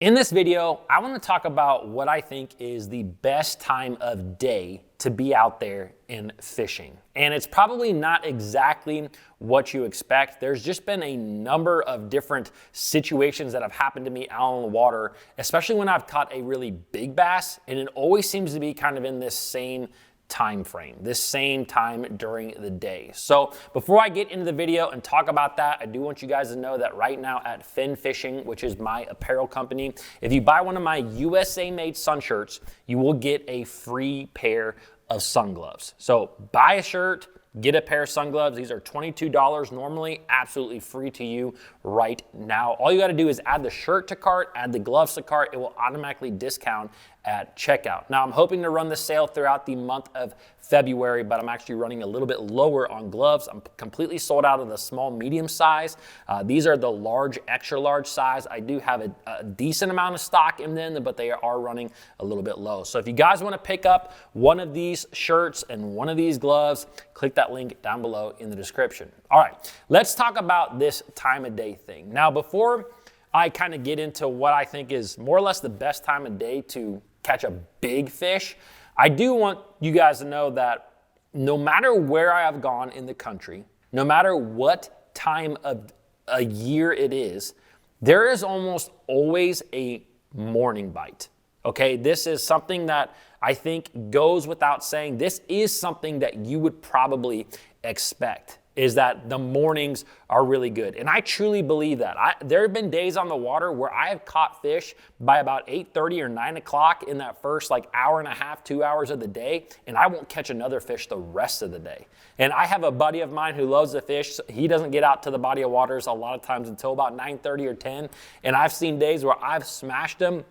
In this video, I want to talk about what I think is the best time of day to be out there in fishing. And it's probably not exactly what you expect. There's just been a number of different situations that have happened to me out on the water, especially when I've caught a really big bass, and it always seems to be kind of in this same time frame, this same time during the day. So before I get into the video and talk about that, I do want you guys to know that right now at Fin Fishing, which is my apparel company, if you buy one of my USA made sun shirts, you will get a free pair of sun gloves. So buy a shirt, get a pair of sun gloves. These are $22 normally, absolutely free to you right now. All you got to do is add the shirt to cart, add the gloves to cart. It will automatically discount at checkout. Now I'm hoping to run the sale throughout the month of February, but I'm actually running a little bit lower on gloves. I'm completely sold out of the small, medium size. These are the large, extra large size. I do have a decent amount of stock in them, but they are running a little bit low. So if you guys want to pick up one of these shirts and one of these gloves, click that link down below in the description. All right, let's talk about this time of day thing. Now, before I kind of get into what I think is more or less the best time of day to catch a big fish, I do want you guys to know that no matter where I have gone in the country, no matter what time of a year it is, there is almost always a morning bite. Okay, this is something that I think goes without saying. This is something that you would probably expect, is that the mornings are really good. And I truly believe that. There have been days on the water where I have caught fish by about 8:30 or 9 o'clock in that first hour and a half, 2 hours of the day, and I won't catch another fish the rest of the day. And I have a buddy of mine who loves to fish. So he doesn't get out to the body of waters a lot of times until about 9:30 or 10. And I've seen days where I've smashed him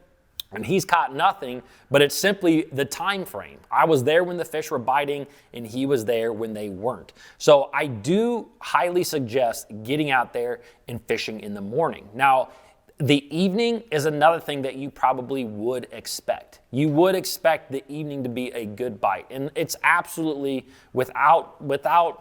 and he's caught nothing, but it's simply the time frame. I was there when the fish were biting, and he was there when they weren't. So I do highly suggest getting out there and fishing in the morning. Now, the evening is another thing that you probably would expect. You would expect the evening to be a good bite. And it's absolutely, without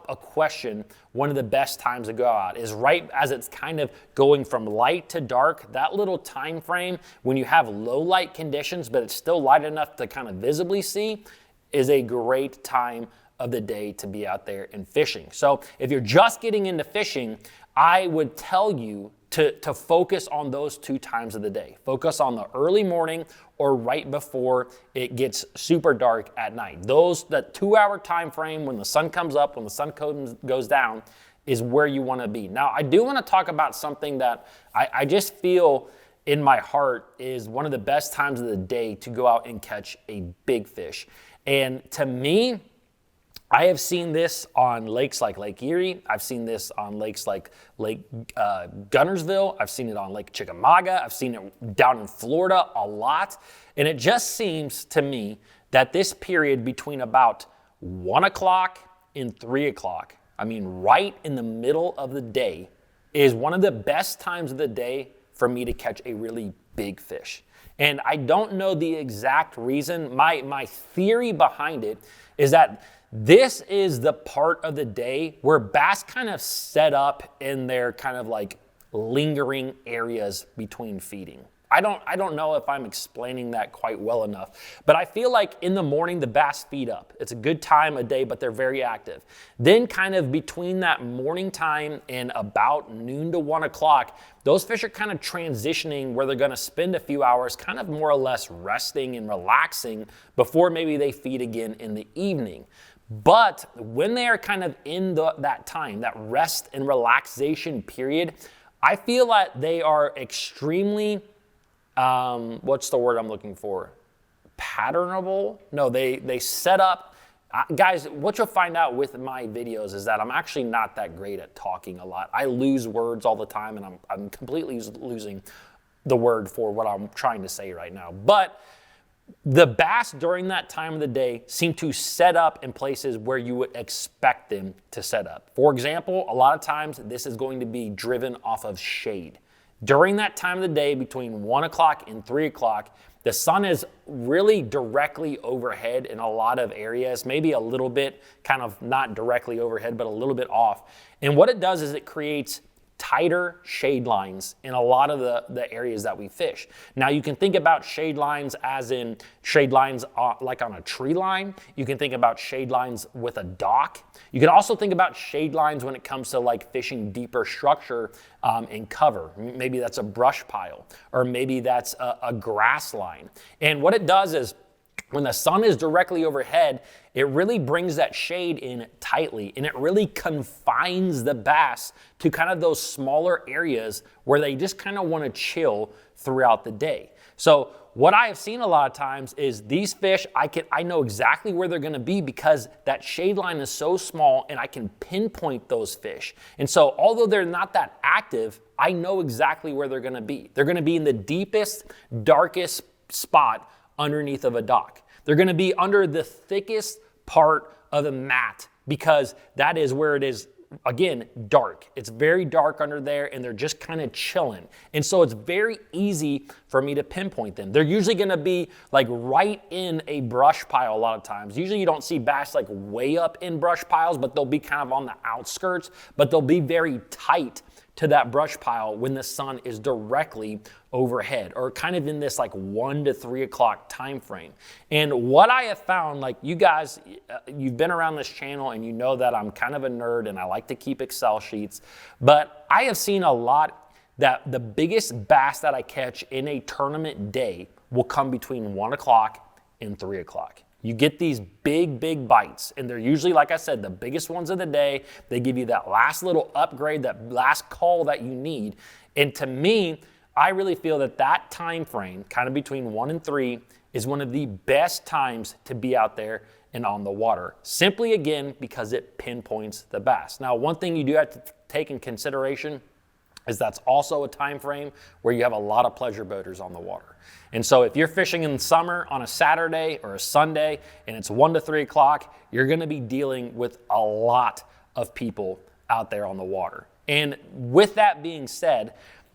a question, one of the best times to go out is right as it's kind of going from light to dark. That little time frame when you have low light conditions, but it's still light enough to kind of visibly see, is a great time of the day to be out there and fishing. So if you're just getting into fishing, I would tell you to focus on those two times of the day. Focus on the early morning or right before it gets super dark at night. That 2 hour time frame when the sun comes up, when the sun goes down, is where you want to be. Now, I do want to talk about something that I just feel in my heart is one of the best times of the day to go out and catch a big fish. And to me, I have seen this on lakes like Lake Erie. I've seen this on lakes like Lake Gunnersville. I've seen it on Lake Chickamauga. I've seen it down in Florida a lot. And it just seems to me that this period between about 1 o'clock and 3 o'clock, I mean right in the middle of the day, is one of the best times of the day for me to catch a really big fish. And I don't know the exact reason. My theory behind it is that this is the part of the day where bass kind of set up in their kind of lingering areas between feeding. I don't know if I'm explaining that quite well enough, but I feel like in the morning the bass feed up. It's a good time of day, but they're very active. Then kind of between that morning time and about noon to 1 o'clock, those fish are kind of transitioning where they're going to spend a few hours kind of more or less resting and relaxing before maybe they feed again in the evening. But when they are kind of in that time, that rest and relaxation period, I feel like they are extremely, what's the word I'm looking for? Patternable? No, they set up. Guys, what you'll find out with my videos is that I'm actually not that great at talking a lot. I lose words all the time, and I'm completely losing the word for what I'm trying to say right now. But the bass during that time of the day seem to set up in places where you would expect them to set up. For example, a lot of times this is going to be driven off of shade. During that time of the day between 1 o'clock and 3 o'clock, the sun is really directly overhead in a lot of areas, maybe a little bit kind of not directly overhead, but a little bit off. And what it does is it creates tighter shade lines in a lot of the areas that we fish. Now you can think about shade lines as in shade lines like on a tree line. You can think about shade lines with a dock. You can also think about shade lines when it comes to like fishing deeper structure and cover. Maybe that's a brush pile, or maybe that's a grass line. And what it does is, when the sun is directly overhead, it really brings that shade in tightly, and it really confines the bass to kind of those smaller areas where they just kind of want to chill throughout the day. So what I have seen a lot of times is these fish, I know exactly where they're going to be because that shade line is so small and I can pinpoint those fish. And so although they're not that active, I know exactly where they're going to be. They're going to be in the deepest, darkest spot underneath of a dock. They're going to be under the thickest part of the mat because that is where it is, again, dark. It's very dark under there and they're just kind of chilling. And so it's very easy for me to pinpoint them. They're usually going to be like right in a brush pile a lot of times. Usually you don't see bass like way up in brush piles, but they'll be kind of on the outskirts, but they'll be very tight to that brush pile when the sun is directly overhead, or kind of in this like 1 to 3 o'clock time frame. And what I have found, like you guys, you've been around this channel and you know that I'm kind of a nerd and I like to keep Excel sheets, but I have seen a lot that the biggest bass that I catch in a tournament day will come between 1 o'clock and 3 o'clock. You get these big, big bites, and they're usually, like I said, the biggest ones of the day. They give you that last little upgrade, that last call that you need. And to me, I really feel that that time frame, kind of between 1 and 3, is one of the best times to be out there and on the water. Simply, again, because it pinpoints the bass. Now, one thing you do have to take in consideration is that's also a time frame where you have a lot of pleasure boaters on the water. And so if you're fishing in summer on a Saturday or a Sunday and it's 1 to 3 o'clock, you're gonna be dealing with a lot of people out there on the water. And with that being said,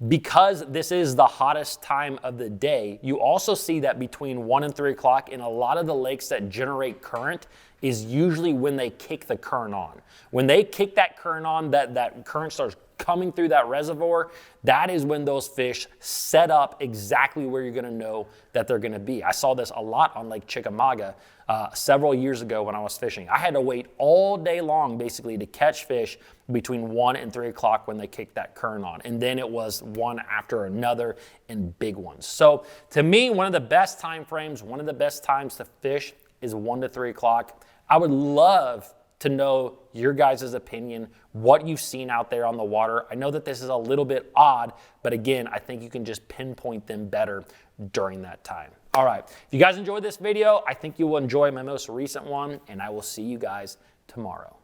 because this is the hottest time of the day, you also see that between 1 and 3 o'clock in a lot of the lakes that generate current is usually when they kick the current on. When they kick that current on, that current starts coming through that reservoir, that is when those fish set up exactly where you're gonna know that they're gonna be. I saw this a lot on Lake Chickamauga several years ago when I was fishing. I had to wait all day long basically to catch fish between 1 and 3 o'clock when they kicked that current on. And then it was one after another and big ones. So to me, one of the best time frames, one of the best times to fish is 1 to 3 o'clock. I would love to know your guys' opinion, what you've seen out there on the water. I know that this is a little bit odd, but again, I think you can just pinpoint them better during that time. All right, if you guys enjoyed this video, I think you will enjoy my most recent one, and I will see you guys tomorrow.